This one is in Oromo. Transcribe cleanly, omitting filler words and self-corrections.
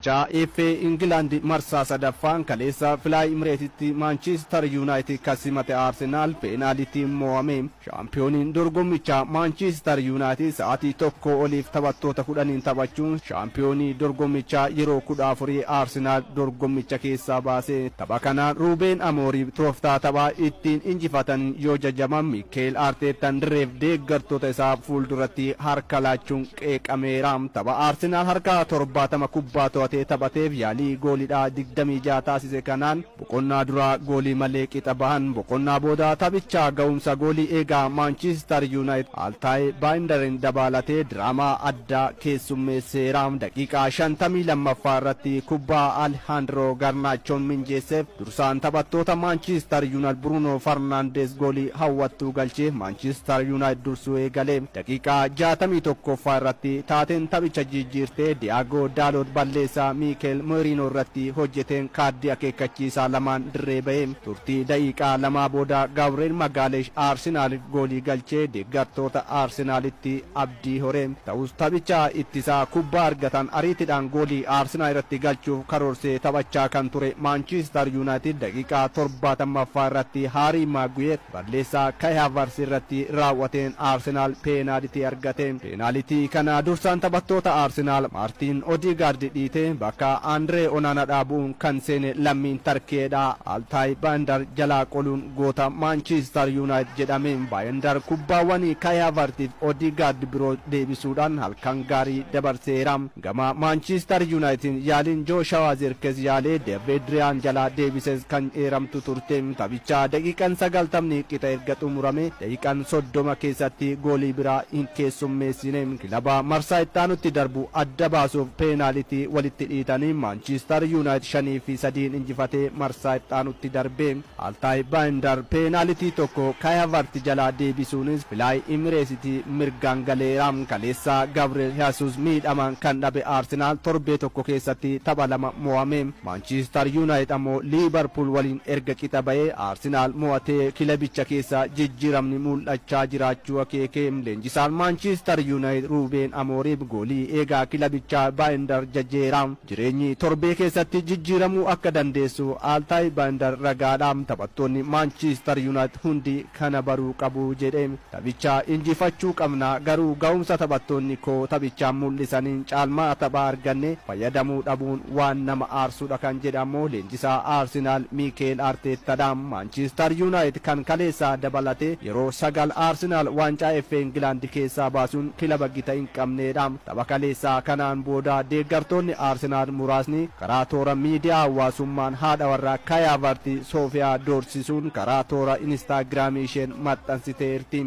wancaa FA England marsaa sadaffaan kaleessa Fly Emirates Manchester United kasimate Arsenal penalty mo'ame. Shaampiyooniin dorgommichaa Manchester United sa'aatii tokko oliif taphattoota 10 taphachuun shaampiyoonii dorgommichaa yeroo 14 Arsenal dorgommicha keessaa baase. Tapha kanaan Ruben Amorim tooftaa taphaa ittiin injifatan yoo jajaman Mikel Arteetaan direef deeggartoota isaa fuulduratti harka laachuun qeeqameera. Tapha Arsenal harka 70 kubbaa to'atee taphateef yaalii goolidhaa 26 taasise kanaan boqonnaa duraa goolii malee qixa bahan. Boqonnaa booda taphichaa ga'umsa goolii eegaa Manchester United Altay Bayindarin dabalatee diraamaa addaa keessummeesseera. Daqiiqaa 52ffaa irratti kubbaa Alejandro Garnachoon minjeesseef dursaan taphattoota Manchester United Bruno Fernandes goolii hawwattuu galchee Manchester United dursuu eegale. Daqiiqaa 61ffaa irratti taateen taphicha jijjiirtee Diago Dalot balleessaa Mikel Merino irratti hojjeteen kaardii akeekkachiisaa lamaan dirree ba'e. Turtii daqiiqaa lamaa booda Gabriel Magalhaes Arsenal goolii galchee deeggartoota Arsenalitti abdii hore. Ta'us taphicha ittisaa kubbaa argatan ariitiidhaan goolii Arsenal irratti galchuuf karoorsee taphachaa kan ture Manchester United daqiiqaa 70ffaa irratti Harry Maguire balleessaa Kai Havertz irratti raawwateen Arsenal penalty argate. Penalty kana dursaan taphattoota Arsenal Martin Odegaard dhiite bakka Andre Onana dhaabuun kan seene lammiin Tarkeedha. Altay Bayindar jalaa qoluun goota Manchester United jedhame. Bayindar kubbaawwan Kai Havertz Odegaard biroo deebisuudhaan halkan gaarii dabarseera. Gama Manchester United yaaliin Joshua Zirkzee yaalee David Ryan jalaa deebises kan eeramtu turte. Taphicha daqiiqaan 90 qixa erga xumurame daqiiqaan 30 keessatti goolii biraa hin keessummeessine. Kilaba marsaa ittaanutti darbu adda baasuuf penalty walitti dhiitanii Manchester United 5-3 injifatee marsaa ittaanutti darbe. Altay Bayindar penalty tokko Kai Havertz jalaa deebisuunis Fly Emirates mirgaan galeera. Kaleessa Gabriel Jesus miidhamaan kan dhabe Arsenal torbee tokko keessatti tapha 2 mo'ame. Manchester United ammoo Liverpool waliin erga qixa ba'ee Arsenal mo'atee kilabicha keessa jijjiiramni mul'achaa jiraachuu akeeke. Leenjisaan Manchester United Ruben Amorim goolii eegaa kilabichaa Bayindar jajjeera. Jireenyi torbee keessatti jijjiiramuu akka dandeessu Altay Bayindar ragaadhaan taphattoonni Manchester United hundi kana baruu qabu jedhe. Taphicha injifachuu qabna garuu ga'umsa taphattoonni koo taphichaan mul'isaniin caalmaa taphaa arganne fayyadamuu dhabuun waan nama aarsuudha kan jedhamu leenjisaa Arsenal Mikel Arteetaadhaan. Manchester United kan kaleessaa dabalatee yeroo 9 Arsenal waancaa FA England keessaa baasuun kilaba gita hin qabneedha. Tapha kaleessaa kanaan booda deeggartoonni Arsenal muraasni karaa toora miidiyaa hawaasummaan haadha warraa Kai Havertz Sofiyaa doorsisuun karaa toora Instagramii isheen maxxansiteerti.